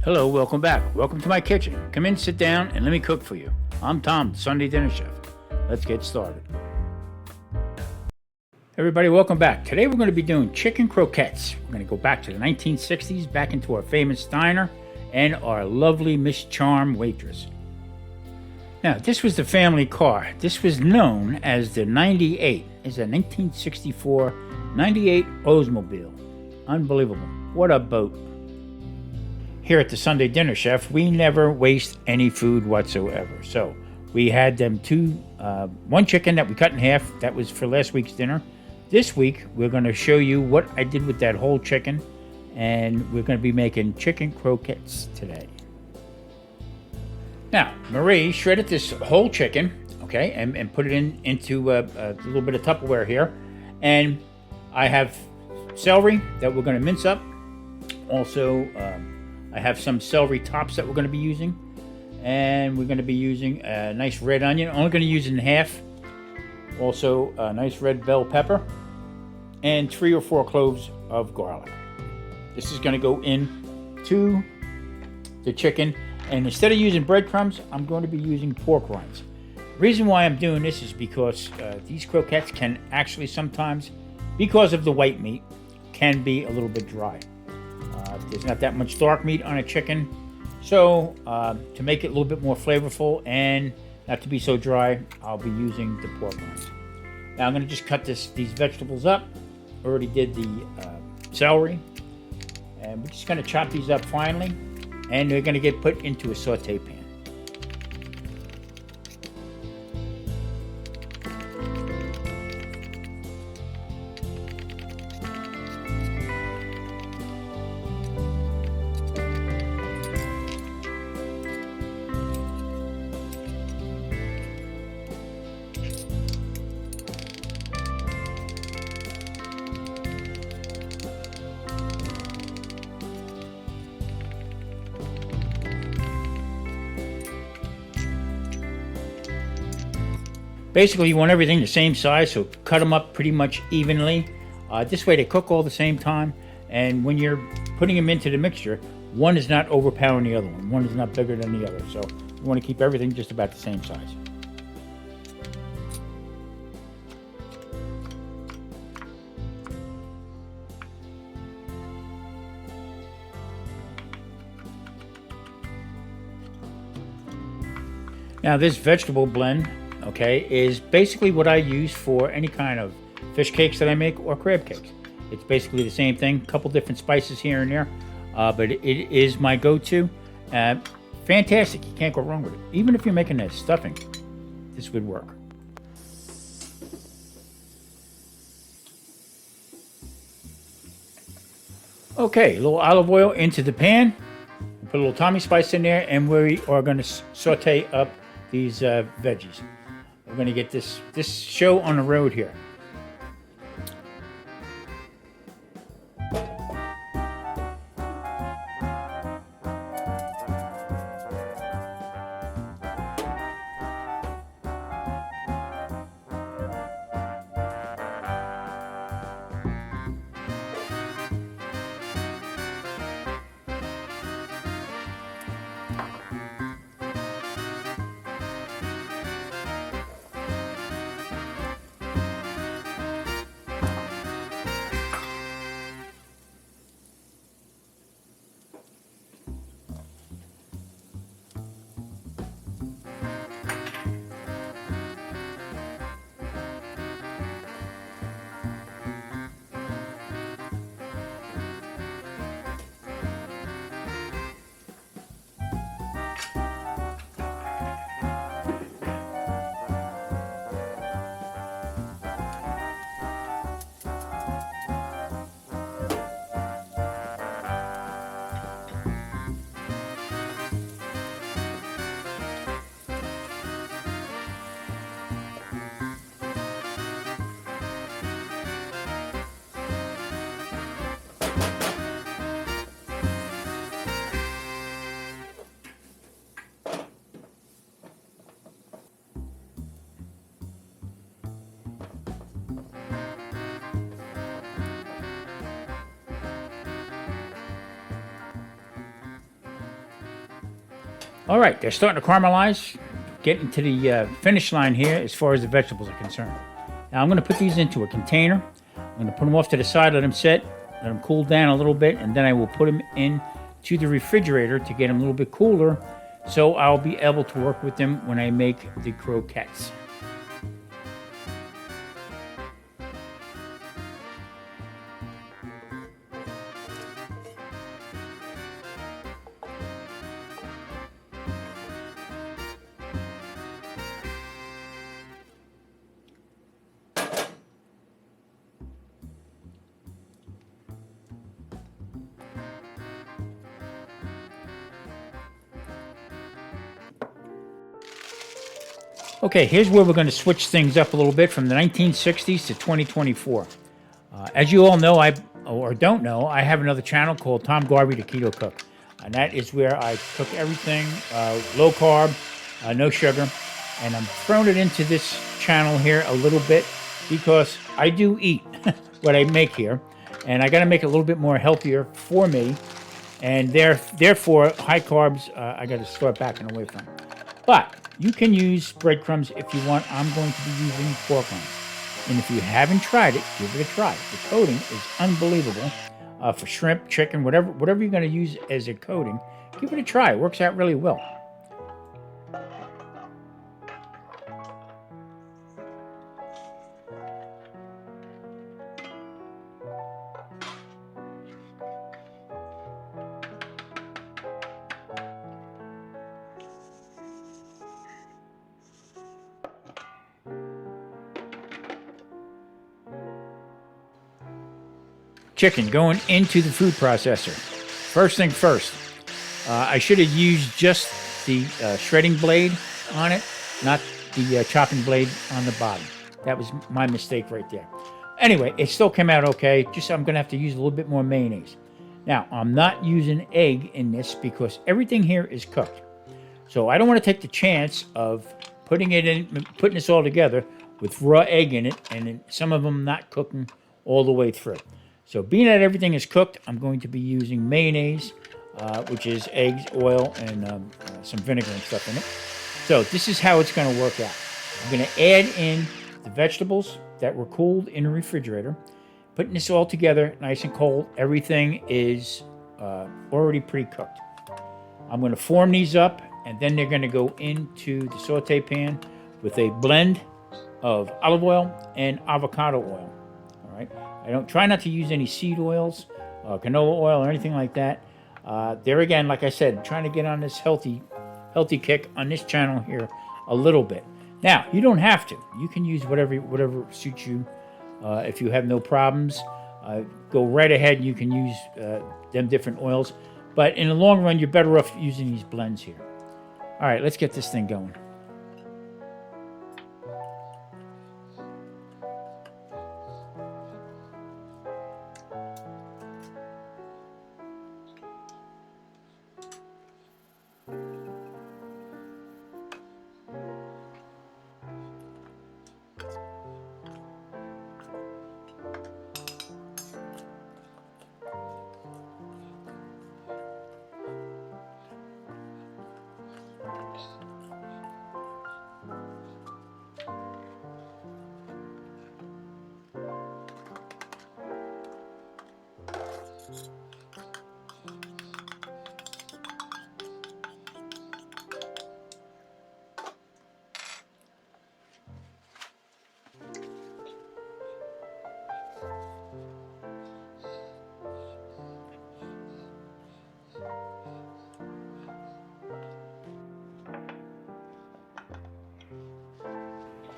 Hello, welcome back. Welcome to my kitchen. Come in, sit down, and let me cook for you. I'm Tom, the Sunday Dinner Chef. Let's get started. Everybody, welcome back. Today we're going to be doing chicken croquettes. We're going to go back to the 1960s, back into our famous diner, and our lovely Miss Charm waitress. Now, this was the family car. This was known as the 98. It's a 1964 98 Oldsmobile. Unbelievable. What a boat. Here at the Sunday Dinner Chef, we never waste any food whatsoever. So we had them one chicken that we cut in half. That was for last week's dinner. This week, we're going to show you what I did with that whole chicken. And we're going to be making chicken croquettes today. Now, Marie shredded this whole chicken, okay, and put it into a little bit of Tupperware here. And I have celery that we're going to mince up. Also, I have some celery tops that we're going to be using. And we're going to be using a nice red onion. Only going to use it in half. Also, a nice red bell pepper. And 3 or 4 cloves of garlic. This is going to go into the chicken. And instead of using breadcrumbs, I'm going to be using pork rinds. The reason why I'm doing this is because these croquettes can actually sometimes, because of the white meat, can be a little bit dry. There's not that much dark meat on a chicken. So to make it a little bit more flavorful and not to be so dry, I'll be using the pork rinds. Now I'm going to just cut these vegetables up. Already did the celery. And we're just going to chop these up finely. And they're going to get put into a saute pan. Basically, you want everything the same size, so cut them up pretty much evenly. This way they cook all the same time, and when you're putting them into the mixture, one is not overpowering the other one. One is not bigger than the other, so you want to keep everything just about the same size. Now this vegetable blend, okay, is basically what I use for any kind of fish cakes that I make or crab cakes. It's basically the same thing, a couple different spices here and there, but it is my go-to. Fantastic, you can't go wrong with it. Even if you're making a stuffing, this would work. Okay, a little olive oil into the pan. Put a little Tommy spice in there, and we are going to saute up these veggies. We're going to get this show on the road here. All right, they're starting to caramelize, getting to the finish line here as far as the vegetables are concerned. Now I'm going to put these into a container. I'm going to put them off to the side, let them sit, let them cool down a little bit, and then I will put them in to the refrigerator to get them a little bit cooler, so I'll be able to work with them when I make the croquettes. Okay, here's where we're going to switch things up a little bit from the 1960s to 2024. As you all know, or don't know, I have another channel called Tom Garvey the Keto Cook. And that is where I cook everything low carb, no sugar. And I'm throwing it into this channel here a little bit because I do eat what I make here. And I got to make it a little bit more healthier for me. And therefore, high carbs, I got to start backing away from. But you can use breadcrumbs if you want. I'm going to be using pork rinds. And if you haven't tried it, give it a try. The coating is unbelievable for shrimp, chicken, whatever you're going to use as a coating. Give it a try. It works out really well. Chicken going into the food processor. First thing first, I should have used just the shredding blade on it, not the chopping blade on the bottom. That was my mistake right there. Anyway, it still came out okay. Just I'm going to have to use a little bit more mayonnaise. Now, I'm not using egg in this because everything here is cooked. So I don't want to take the chance of putting this all together with raw egg in it, and then some of them not cooking all the way through. So being that everything is cooked, I'm going to be using mayonnaise, which is eggs, oil, and some vinegar and stuff in it. So this is how it's going to work out. I'm going to add in the vegetables that were cooled in the refrigerator, putting this all together nice and cold. Everything is already pre-cooked. I'm going to form these up, and then they're going to go into the saute pan with a blend of olive oil and avocado oil. All right. I don't try not to use any seed oils, canola oil, or anything like that. There again, like I said, trying to get on this healthy kick on this channel here a little bit. Now, you don't have to. You can use whatever suits you. If you have no problems, go right ahead. You can use them different oils. But in the long run, you're better off using these blends here. All right, let's get this thing going.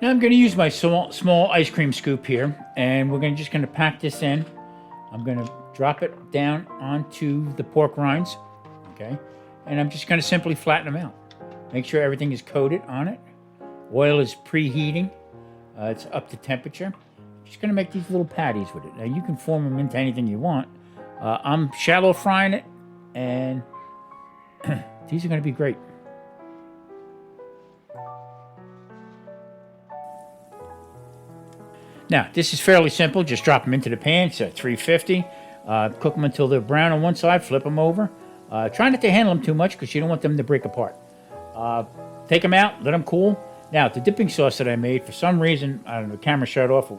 Now I'm going to use my small ice cream scoop here, and we're just going to pack this in. I'm going to drop it down onto the pork rinds, okay? And I'm just going to simply flatten them out. Make sure everything is coated on it. Oil is preheating. It's up to temperature. Just going to make these little patties with it. Now you can form them into anything you want. I'm shallow frying it, and these are going to be great. Now, this is fairly simple. Just drop them into the pan. It's at 350. Cook them until they're brown on one side. Flip them over. Try not to handle them too much because you don't want them to break apart. Take them out, let them cool. Now, the dipping sauce that I made, for some reason, I don't know, the camera shut off,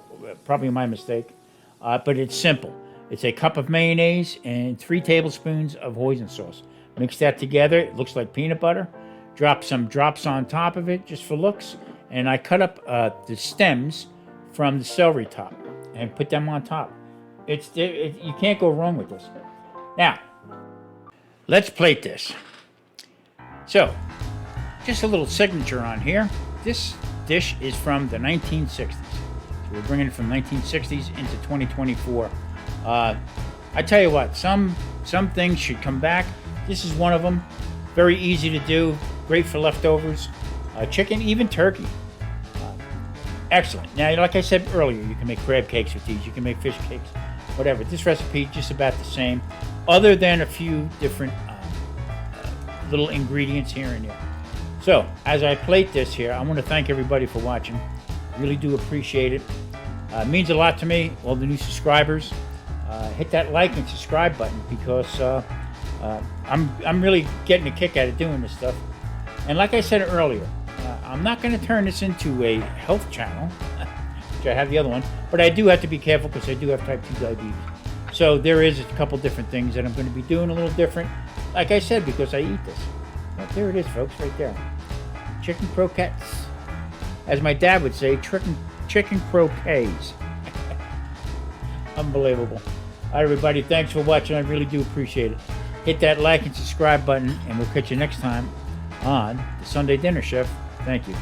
probably my mistake, but it's simple. It's a cup of mayonnaise and 3 tablespoons of hoisin sauce. Mix that together. It looks like peanut butter. Drop some drops on top of it just for looks. And I cut up the stems from the celery top and put them on top. You can't go wrong with this. Now, let's plate this. So, just a little signature on here. This dish is from the 1960s. So we're bringing it from 1960s into 2024. I tell you what, some things should come back. This is one of them. Very easy to do. Great for leftovers. Chicken, even turkey. Excellent. Now, like I said earlier, you can make crab cakes with these. You can make fish cakes, whatever. This recipe is just about the same, other than a few different little ingredients here and there. So, as I plate this here, I want to thank everybody for watching. Really do appreciate it. It means a lot to me, all the new subscribers. Hit that like and subscribe button, because I'm really getting a kick out of doing this stuff. And like I said earlier, I'm not going to turn this into a health channel, which I have the other one, but I do have to be careful because I do have type 2 diabetes. So there is a couple different things that I'm going to be doing a little different, like I said, because I eat this. But there it is, folks, right there. Chicken croquettes. As my dad would say, chicken croquettes. Unbelievable. All right, everybody, thanks for watching. I really do appreciate it. Hit that like and subscribe button, and we'll catch you next time on the Sunday Dinner Chef. Thank you.